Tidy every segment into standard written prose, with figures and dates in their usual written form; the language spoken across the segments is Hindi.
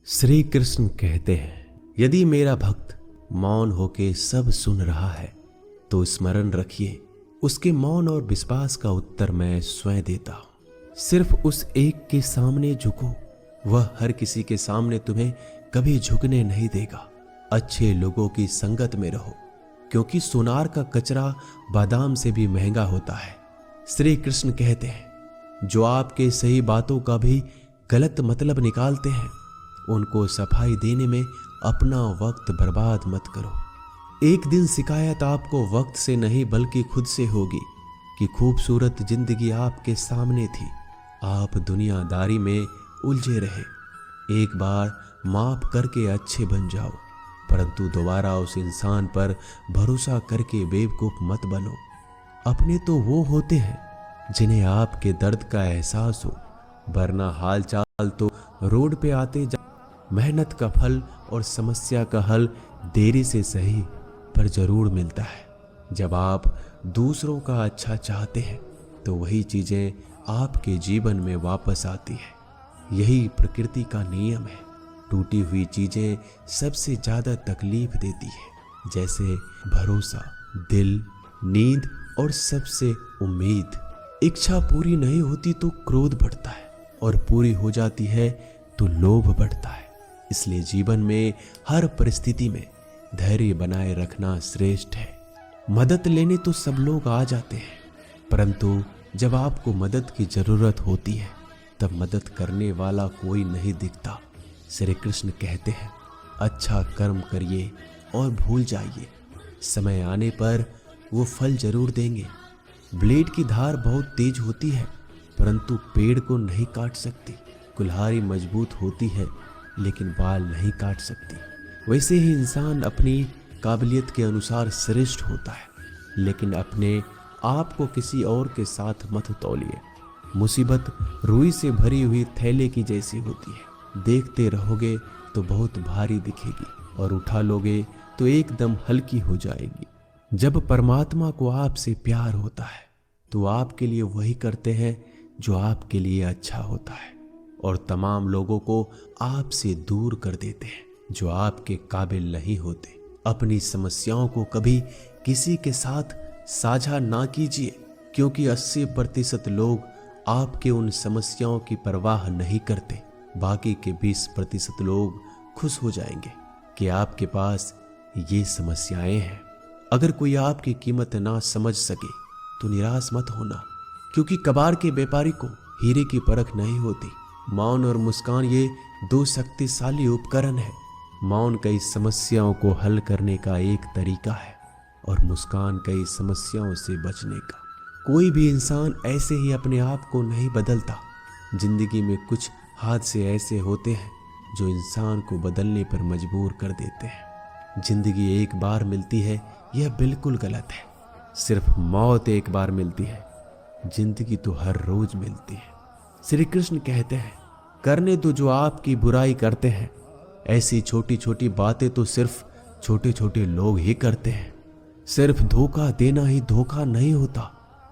श्री कृष्ण कहते हैं, यदि मेरा भक्त मौन होके सब सुन रहा है तो स्मरण रखिए, उसके मौन और विश्वास का उत्तर मैं स्वयं देता हूं। सिर्फ उस एक के सामने झुको, वह हर किसी के सामने तुम्हें कभी झुकने नहीं देगा। अच्छे लोगों की संगत में रहो, क्योंकि सोनार का कचरा बादाम से भी महंगा होता है। श्री कृष्ण कहते हैं, जो आपके सही बातों का भी गलत मतलब निकालते हैं, उनको सफाई देने में अपना वक्त बर्बाद मत करो। एक दिन शिकायत आपको वक्त से नहीं बल्कि खुद से होगी कि खूबसूरत जिंदगी आपके सामने थी, आप दुनियादारी में उलझे रहे। एक बार माफ करके अच्छे बन जाओ, परंतु दोबारा उस इंसान पर भरोसा करके बेवकूफ मत बनो। अपने तो वो होते हैं जिन्हें आपके दर्द का एहसास हो, वरना हाल चाल तो रोड पे आते मेहनत का फल और समस्या का हल देरी से सही पर जरूर मिलता है। जब आप दूसरों का अच्छा चाहते हैं तो वही चीजें आपके जीवन में वापस आती है। यही प्रकृति का नियम है। टूटी हुई चीजें सबसे ज्यादा तकलीफ देती है, जैसे भरोसा, दिल, नींद और सबसे उम्मीद। इच्छा पूरी नहीं होती तो क्रोध बढ़ता है, और पूरी हो जाती है तो लोभ बढ़ता है। इसलिए जीवन में हर परिस्थिति में धैर्य बनाए रखना श्रेष्ठ है। मदद लेने तो सब लोग आ जाते हैं, परंतु जब आपको मदद की जरूरत होती है तब मदद करने वाला कोई नहीं दिखता। श्री कृष्ण कहते हैं, अच्छा कर्म करिए और भूल जाइए, समय आने पर वो फल जरूर देंगे। ब्लेड की धार बहुत तेज होती है, परंतु पेड़ को नहीं काट सकती। कुल्हाड़ी मजबूत होती है, लेकिन बाल नहीं काट सकती। वैसे ही इंसान अपनी काबिलियत के अनुसार श्रेष्ठ होता है, लेकिन अपने आप को किसी और के साथ मत तौलिए। मुसीबत रुई से भरी हुई थैले की जैसी होती है, देखते रहोगे तो बहुत भारी दिखेगी और उठा लोगे तो एकदम हल्की हो जाएगी। जब परमात्मा को आपसे प्यार होता है तो आपके लिए वही करते हैं जो आपके लिए अच्छा होता है, और तमाम लोगों को आपसे दूर कर देते हैं जो आपके काबिल नहीं होते। अपनी समस्याओं को कभी किसी के साथ साझा ना कीजिए, क्योंकि 80% लोग आपके उन समस्याओं की परवाह नहीं करते। बाकी के 20% लोग खुश हो जाएंगे कि आपके पास ये समस्याएं हैं। अगर कोई आपकी कीमत ना समझ सके तो निराश मत होना, क्योंकि कबाड़ के व्यापारी को हीरे की परख नहीं होती। मौन और मुस्कान ये दो शक्तिशाली उपकरण है। मौन कई समस्याओं को हल करने का एक तरीका है, और मुस्कान कई समस्याओं से बचने का। कोई भी इंसान ऐसे ही अपने आप को नहीं बदलता। जिंदगी में कुछ हादसे ऐसे होते हैं जो इंसान को बदलने पर मजबूर कर देते हैं। जिंदगी एक बार मिलती है, यह बिल्कुल गलत है। सिर्फ मौत एक बार मिलती है, जिंदगी तो हर रोज मिलती है। श्री कृष्ण कहते हैं, करने दो जो आपकी बुराई करते हैं। ऐसी छोटी छोटी बातें तो सिर्फ छोटे छोटे लोग ही करते हैं। सिर्फ धोखा देना ही धोखा नहीं होता,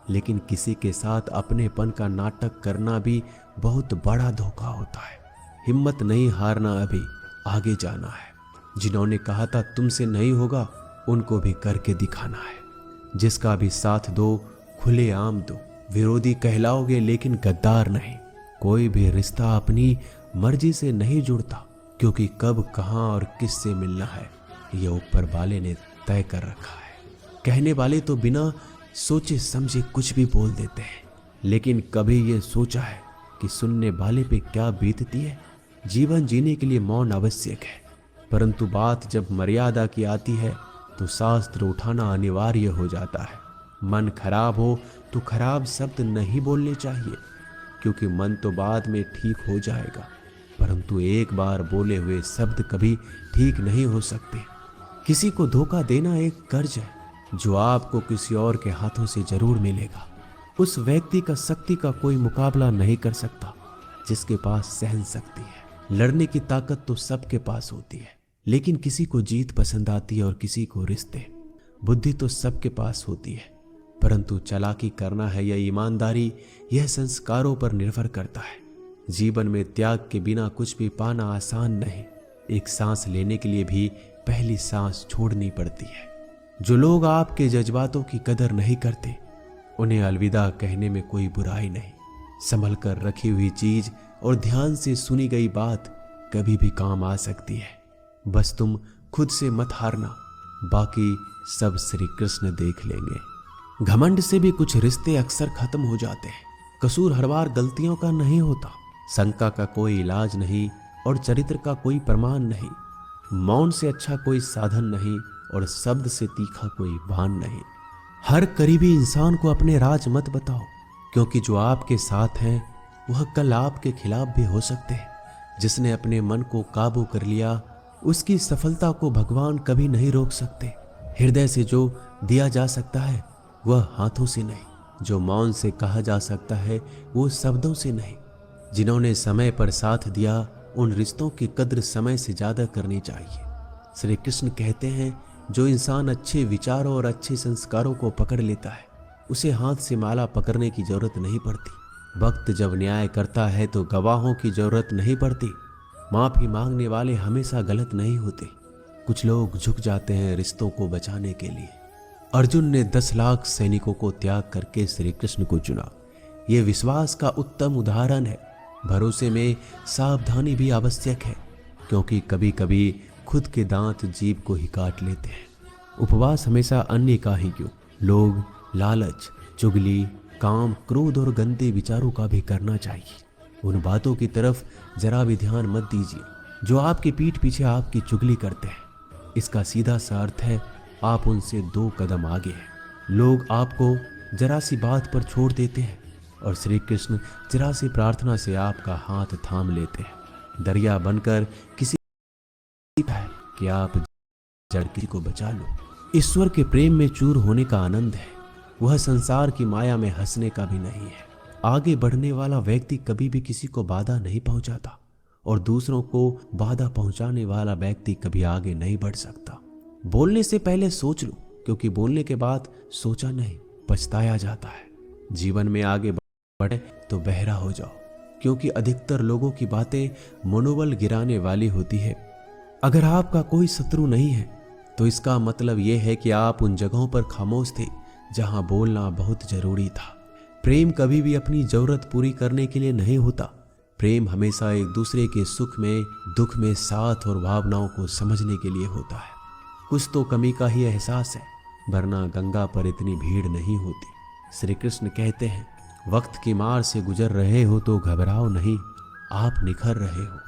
लेकिन किसी के साथ अपनेपन का नाटक करना भी बहुत बड़ा धोखा होता है। हिम्मत नहीं हारना, अभी आगे जाना है। जिन्होंने कहा था तुमसे नहीं होगा, उनको भी करके दिखाना है। जिसका भी साथ दो, खुले आम दो। विरोधी कहलाओगे लेकिन गद्दार नहीं। कोई भी रिश्ता अपनी मर्जी से नहीं जुड़ता, क्योंकि कब, कहां और किससे मिलना है यह ऊपर वाले ने तय कर रखा है। कहने वाले तो बिना सोचे समझे कुछ भी बोल देते हैं, लेकिन कभी ये सोचा है कि सुनने वाले पे क्या बीतती है। जीवन जीने के लिए मौन आवश्यक है, परंतु बात जब मर्यादा की आती है तो शास्त्र उठाना अनिवार्य हो जाता है। मन खराब हो तो खराब शब्द नहीं बोलने चाहिए, क्योंकि मन तो बाद में ठीक हो जाएगा, परंतु एक बार बोले हुए शब्द कभी ठीक नहीं हो सकते। किसी को धोखा देना एक कर्ज है जो आपको किसी और के हाथों से जरूर मिलेगा। उस व्यक्ति का शक्ति का कोई मुकाबला नहीं कर सकता जिसके पास सहन शक्ति है। लड़ने की ताकत तो सबके पास होती है, लेकिन किसी को जीत पसंद आती है और किसी को रिश्ते। बुद्धि तो सबके पास होती है, परंतु चालाकी करना है या ईमानदारी, यह संस्कारों पर निर्भर करता है। जीवन में त्याग के बिना कुछ भी पाना आसान नहीं। एक सांस लेने के लिए भी पहली सांस छोड़नी पड़ती है। जो लोग आपके जज्बातों की कदर नहीं करते, उन्हें अलविदा कहने में कोई बुराई नहीं। संभल कर रखी हुई चीज और ध्यान से सुनी गई बात कभी भी काम आ सकती है। बस तुम खुद से मत हारना, बाकी सब श्री कृष्ण देख लेंगे। घमंड से भी कुछ रिश्ते अक्सर खत्म हो जाते हैं। कसूर हर बार गलतियों का नहीं होता। शंका का कोई इलाज नहीं और चरित्र का कोई प्रमाण नहीं। मौन से अच्छा कोई साधन नहीं और शब्द से तीखा कोई भान नहीं। हर करीबी इंसान को अपने राज मत बताओ, क्योंकि जो आपके साथ हैं वह कल आपके खिलाफ भी हो सकते हैं। जिसने अपने मन को काबू कर लिया, उसकी सफलता को भगवान कभी नहीं रोक सकते। हृदय से जो दिया जा सकता है वह हाथों से नहीं। जो मौन से कहा जा सकता है वो शब्दों से नहीं। जिन्होंने समय पर साथ दिया, उन रिश्तों की कद्र समय से ज्यादा करनी चाहिए। श्री कृष्ण कहते हैं, जो इंसान अच्छे विचारों और अच्छे संस्कारों को पकड़ लेता है, उसे हाथ से माला पकड़ने की जरूरत नहीं पड़ती। वक्त जब न्याय करता है तो गवाहों की जरूरत नहीं पड़ती। माफी मांगने वाले हमेशा गलत नहीं होते। कुछ लोग झुक जाते हैं रिश्तों को बचाने के लिए। अर्जुन ने 10 लाख सैनिकों को त्याग करके श्री कृष्ण को चुना। यह विश्वास का उत्तम उदाहरण है। भरोसे में सावधानी भी आवश्यक है, क्योंकि कभी कभी खुद के दांत जीभ को ही काट लेते हैं। उपवास हमेशा अन्य का ही क्यों, लोग लालच, चुगली, काम, क्रोध और गंदे विचारों का भी करना चाहिए। उन बातों की तरफ जरा भी ध्यान मत दीजिए जो आपकी पीठ पीछे आपकी चुगली करते हैं। इसका सीधा सा अर्थ है आप उनसे 2 कदम आगे हैं। लोग आपको जरा सी बात पर छोड़ देते हैं और श्री कृष्ण जरा सी प्रार्थना से आपका हाथ थाम लेते हैं। दरिया बनकर किसी है कि आप जड़ किसी को बचा लो। ईश्वर के प्रेम में चूर होने का आनंद है, वह संसार की माया में हंसने का भी नहीं है। आगे बढ़ने वाला व्यक्ति कभी भी किसी को बाधा नहीं पहुंचाता और दूसरों को बाधा पहुंचाने वाला व्यक्ति कभी आगे नहीं बढ़ सकता। बोलने से पहले सोच लो, क्योंकि बोलने के बाद सोचा नहीं पछताया जाता है। जीवन में आगे बढ़े तो बहरा हो जाओ, क्योंकि अधिकतर लोगों की बातें मनोबल गिराने वाली होती है। अगर आपका कोई शत्रु नहीं है तो इसका मतलब यह है कि आप उन जगहों पर खामोश थे जहां बोलना बहुत जरूरी था। प्रेम कभी भी अपनी जरूरत पूरी करने के लिए नहीं होता। प्रेम हमेशा एक दूसरे के सुख में, दुख में साथ और भावनाओं को समझने के लिए होता है। कुछ तो कमी का ही एहसास है, वरना गंगा पर इतनी भीड़ नहीं होती। श्री कृष्ण कहते हैं, वक्त की मार से गुजर रहे हो तो घबराओ नहीं, आप निखर रहे हो।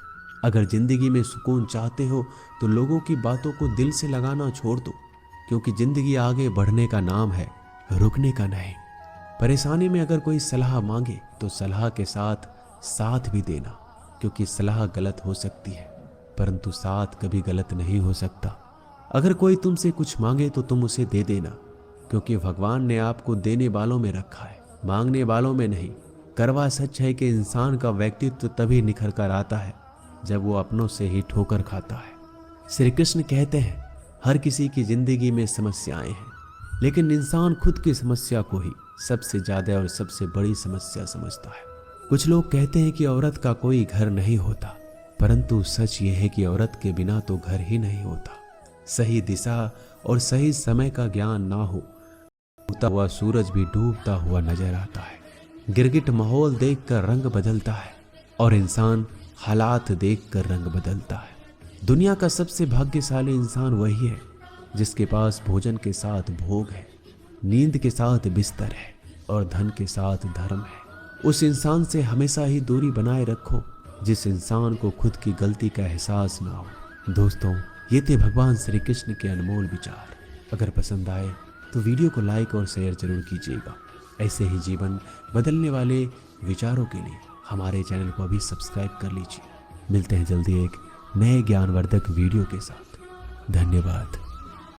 अगर जिंदगी में सुकून चाहते हो तो लोगों की बातों को दिल से लगाना छोड़ दो, क्योंकि जिंदगी आगे बढ़ने का नाम है, रुकने का नहीं। परेशानी में अगर कोई सलाह मांगे तो सलाह के साथ साथ भी देना, क्योंकि सलाह गलत हो सकती है परंतु साथ कभी गलत नहीं हो सकता। अगर कोई तुमसे कुछ मांगे तो तुम उसे दे देना, क्योंकि भगवान ने आपको देने वालों में रखा है, मांगने वालों में नहीं। करवा सच है कि इंसान का व्यक्तित्व तभी निखर कर आता है जब वो अपनों से ही ठोकर खाता है। श्री कृष्ण कहते हैं, हर किसी की जिंदगी में समस्याएं हैं, लेकिन इंसान खुद की समस्या को ही सबसे ज्यादा और सबसे बड़ी समस्या समझता है। कुछ लोग कहते हैं कि औरत का कोई घर नहीं होता, परंतु सच ये है कि औरत के बिना तो घर ही नहीं होता। सही दिशा और सही समय का ज्ञान ना हो, उगता हुआ सूरज भी डूबता हुआ नजर आता है। गिरगिट माहौल देखकर रंग बदलता है और इंसान हालात देखकर रंग बदलता है। दुनिया का सबसे भाग्यशाली इंसान वही है जिसके पास भोजन के साथ भोग है, नींद के साथ बिस्तर है और धन के साथ धर्म है। उस इंसान से हमेशा ही दूरी बनाए रखो जिस इंसान को खुद की गलती का एहसास ना हो। दोस्तों, ये थे भगवान श्री कृष्ण के अनमोल विचार। अगर पसंद आए तो वीडियो को लाइक और शेयर जरूर कीजिएगा। ऐसे ही जीवन बदलने वाले विचारों के लिए हमारे चैनल को अभी सब्सक्राइब कर लीजिए। मिलते हैं जल्दी एक नए ज्ञानवर्धक वीडियो के साथ। धन्यवाद।